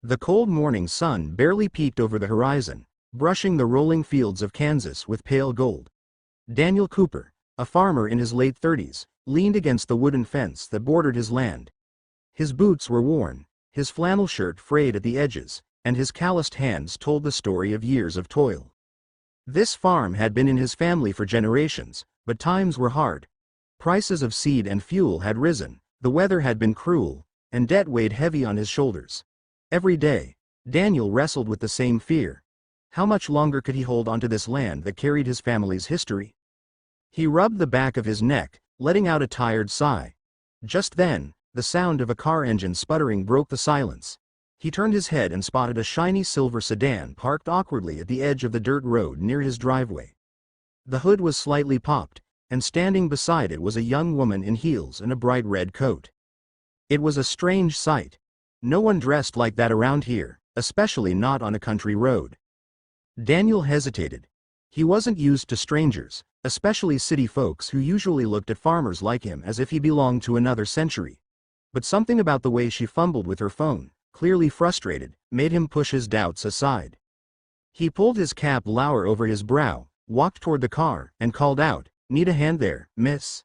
The cold morning sun barely peeked over the horizon, brushing the rolling fields of Kansas with pale gold. Daniel Cooper, a farmer in his late 30s, leaned against the wooden fence that bordered his land. His boots were worn, his flannel shirt frayed at the edges, and his calloused hands told the story of years of toil. This farm had been in his family for generations, but times were hard. Prices of seed and fuel had risen, the weather had been cruel, and debt weighed heavy on his shoulders. Every day, Daniel wrestled with the same fear. How much longer could he hold onto this land that carried his family's history? He rubbed the back of his neck, letting out a tired sigh. Just then, the sound of a car engine sputtering broke the silence. He turned his head and spotted a shiny silver sedan parked awkwardly at the edge of the dirt road near his driveway. The hood was slightly popped, and standing beside it was a young woman in heels and a bright red coat. It was a strange sight. No one dressed like that around here, especially not on a country road. Daniel hesitated. He wasn't used to strangers, especially city folks who usually looked at farmers like him as if he belonged to another century. But something about the way she fumbled with her phone, clearly frustrated, made him push his doubts aside. He pulled his cap lower over his brow, walked toward the car, and called out, "Need a hand there, miss?"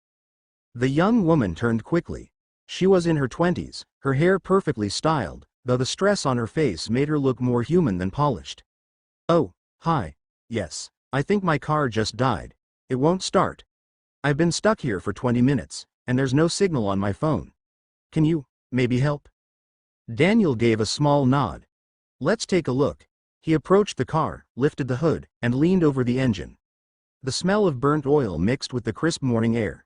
The young woman turned quickly. She was in her 20s, her hair perfectly styled, though the stress on her face made her look more human than polished. "Oh, hi. Yes, I think my car just died. It won't start. I've been stuck here for 20 minutes, and there's no signal on my phone. Can you, maybe help?" Daniel gave a small nod. "Let's take a look." He approached the car, lifted the hood, and leaned over the engine. The smell of burnt oil mixed with the crisp morning air.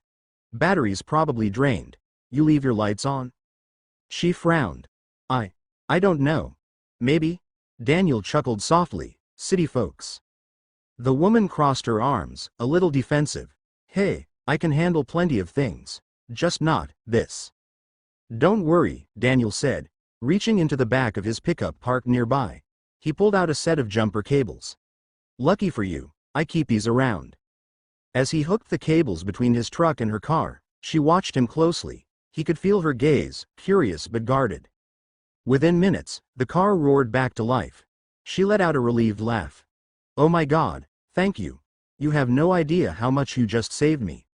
"Batteries probably drained. You leave your lights on?" She frowned. I don't know. Maybe." Daniel chuckled softly. "City folks." The woman crossed her arms, a little defensive. "Hey, I can handle plenty of things. Just not this." "Don't worry," Daniel said, reaching into the back of his pickup parked nearby. He pulled out a set of jumper cables. "Lucky for you, I keep these around." As he hooked the cables between his truck and her car, she watched him closely. He could feel her gaze, curious but guarded. Within minutes, the car roared back to life. She let out a relieved laugh. "Oh my God, thank you. You have no idea how much you just saved me."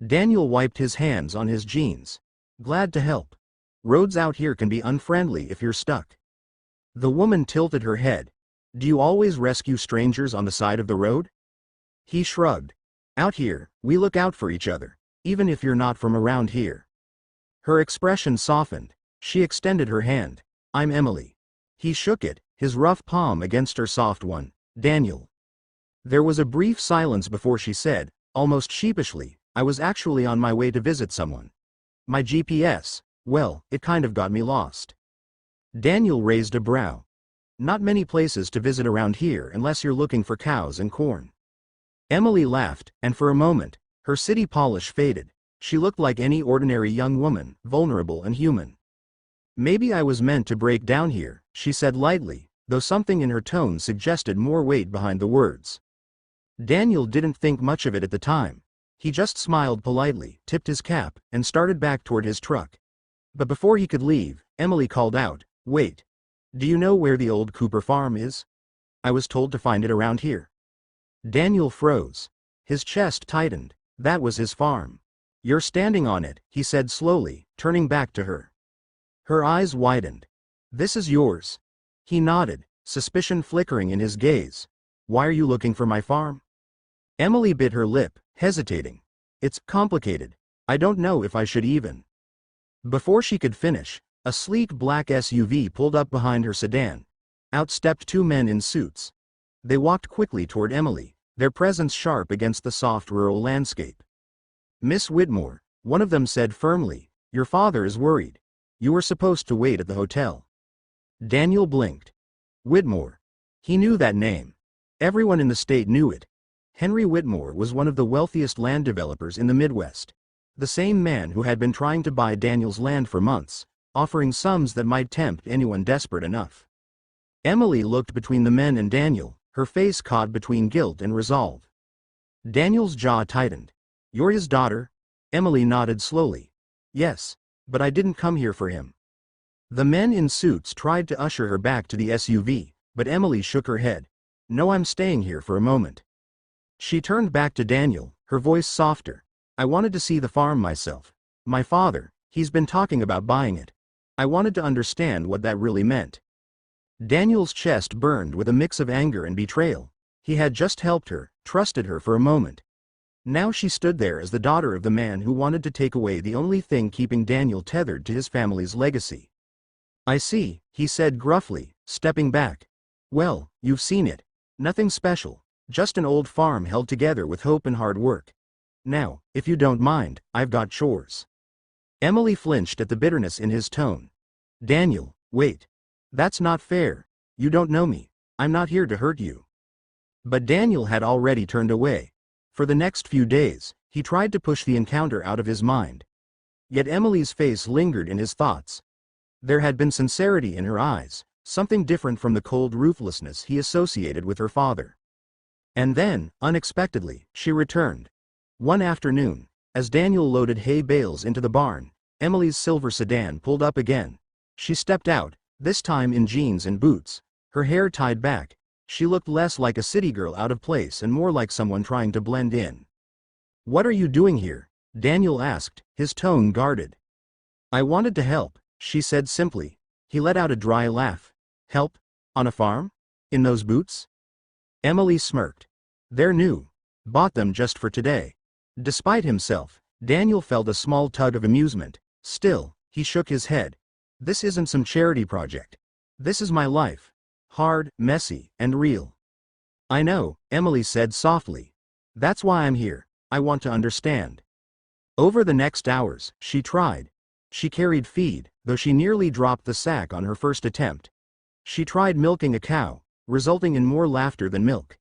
Daniel wiped his hands on his jeans. "Glad to help. Roads out here can be unfriendly if you're stuck." The woman tilted her head. "Do you always rescue strangers on the side of the road?" He shrugged. "Out here, we look out for each other, even if you're not from around here." Her expression softened. She extended her hand. "I'm Emily." He shook it, his rough palm against her soft one. "Daniel." There was a brief silence before she said, almost sheepishly, "I was actually on my way to visit someone. My GPS, well, it kind of got me lost." Daniel raised a brow. "Not many places to visit around here unless you're looking for cows and corn." Emily laughed, and for a moment, her city polish faded. She looked like any ordinary young woman, vulnerable and human. "Maybe I was meant to break down here," she said lightly, though something in her tone suggested more weight behind the words. Daniel didn't think much of it at the time. He just smiled politely, tipped his cap, and started back toward his truck. But before he could leave, Emily called out, "Wait. Do you know where the old Cooper farm is? I was told to find it around here." Daniel froze. His chest tightened. That was his farm. "You're standing on it," he said slowly, turning back to her. Her eyes widened. "This is yours." He nodded, suspicion flickering in his gaze. "Why are you looking for my farm?" Emily bit her lip, hesitating. "It's complicated. I don't know if I should even." Before she could finish, a sleek black SUV pulled up behind her sedan. Out stepped two men in suits. They walked quickly toward Emily, their presence sharp against the soft rural landscape. "Miss Whitmore," one of them said firmly, "your father is worried. You were supposed to wait at the hotel." Daniel blinked. Whitmore. He knew that name. Everyone in the state knew it. Henry Whitmore was one of the wealthiest land developers in the Midwest. The same man who had been trying to buy Daniel's land for months, offering sums that might tempt anyone desperate enough. Emily looked between the men and Daniel, her face caught between guilt and resolve. Daniel's jaw tightened. "You're his daughter?" Emily nodded slowly. "Yes, but I didn't come here for him." The men in suits tried to usher her back to the SUV, but Emily shook her head. "No, I'm staying here for a moment." She turned back to Daniel, her voice softer. "I wanted to see the farm myself. My father, he's been talking about buying it. I wanted to understand what that really meant." Daniel's chest burned with a mix of anger and betrayal. He had just helped her, trusted her for a moment. Now she stood there as the daughter of the man who wanted to take away the only thing keeping Daniel tethered to his family's legacy. "I see," he said gruffly, stepping back. "Well, you've seen it. Nothing special, just an old farm held together with hope and hard work. Now, if you don't mind, I've got chores." Emily flinched at the bitterness in his tone. "Daniel, wait. That's not fair. You don't know me. I'm not here to hurt you." But Daniel had already turned away. For the next few days, he tried to push the encounter out of his mind. Yet Emily's face lingered in his thoughts. There had been sincerity in her eyes, something different from the cold ruthlessness he associated with her father. And then, unexpectedly, she returned. One afternoon, as Daniel loaded hay bales into the barn, Emily's silver sedan pulled up again. She stepped out, this time in jeans and boots, her hair tied back. She looked less like a city girl out of place and more like someone trying to blend in. "What are you doing here?" Daniel asked, his tone guarded. "I wanted to help," she said simply. He let out a dry laugh. "Help? On a farm? In those boots?" Emily smirked. "They're new. Bought them just for today." Despite himself, Daniel felt a small tug of amusement. Still, he shook his head. "This isn't some charity project. This is my life. Hard, messy, and real." "I know," Emily said softly. "That's why I'm here. I want to understand." Over the next hours, she tried. She carried feed, though she nearly dropped the sack on her first attempt. She tried milking a cow, resulting in more laughter than milk.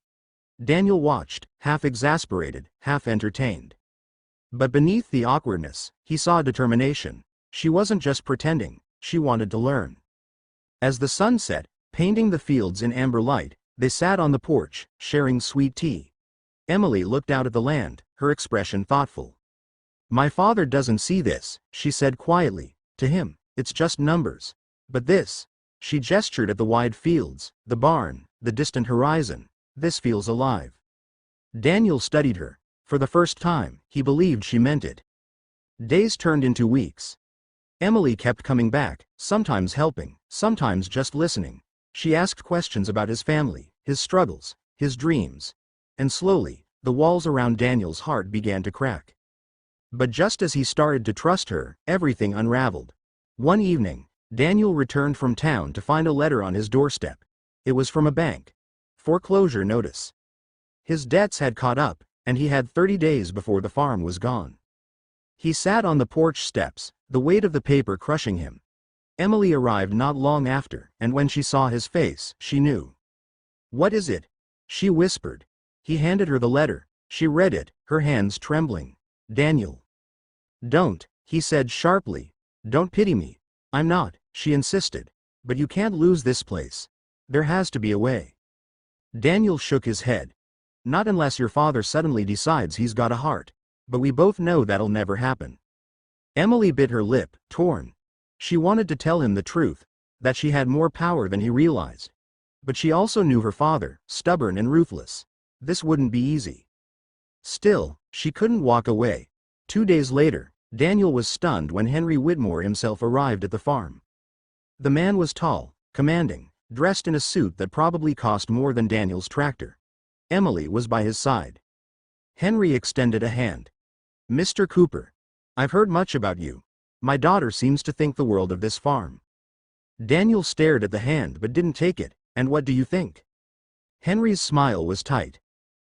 Daniel watched, half exasperated, half entertained. But beneath the awkwardness, he saw determination. She wasn't just pretending, she wanted to learn. As the sun set, painting the fields in amber light, they sat on the porch, sharing sweet tea. Emily looked out at the land, her expression thoughtful. "My father doesn't see this," she said quietly. "To him, it's just numbers. But this," she gestured at the wide fields, the barn, the distant horizon, "this feels alive." Daniel studied her. For the first time, he believed she meant it. Days turned into weeks. Emily kept coming back, sometimes helping, sometimes just listening. She asked questions about his family, his struggles, his dreams. And slowly, the walls around Daniel's heart began to crack. But just as he started to trust her, everything unraveled. One evening, Daniel returned from town to find a letter on his doorstep. It was from a bank. Foreclosure notice. His debts had caught up, and he had 30 days before the farm was gone. He sat on the porch steps, the weight of the paper crushing him. Emily arrived not long after, and when she saw his face, she knew. "What is it?" she whispered. He handed her the letter. She read it, her hands trembling. "Daniel." "Don't," he said sharply. "Don't pity me. I'm not," she insisted. "But you can't lose this place. There has to be a way." Daniel shook his head. "Not unless your father suddenly decides he's got a heart. But we both know that'll never happen." Emily bit her lip, torn. She wanted to tell him the truth, that she had more power than he realized. But she also knew her father, stubborn and ruthless. This wouldn't be easy. Still, she couldn't walk away. 2 days later, Daniel was stunned when Henry Whitmore himself arrived at the farm. The man was tall, commanding, dressed in a suit that probably cost more than Daniel's tractor. Emily was by his side. Henry extended a hand. "Mr. Cooper. I've heard much about you. My daughter seems to think the world of this farm." Daniel stared at the hand but didn't take it. "And what do you think?" Henry's smile was tight.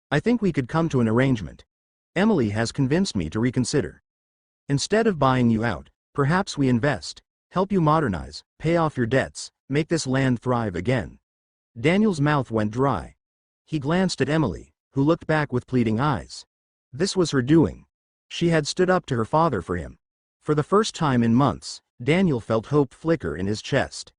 "I think we could come to an arrangement. Emily has convinced me to reconsider. Instead of buying you out, perhaps we invest, help you modernize, pay off your debts, make this land thrive again." Daniel's mouth went dry. He glanced at Emily, who looked back with pleading eyes. This was her doing. She had stood up to her father for him. For the first time in months, Daniel felt hope flicker in his chest.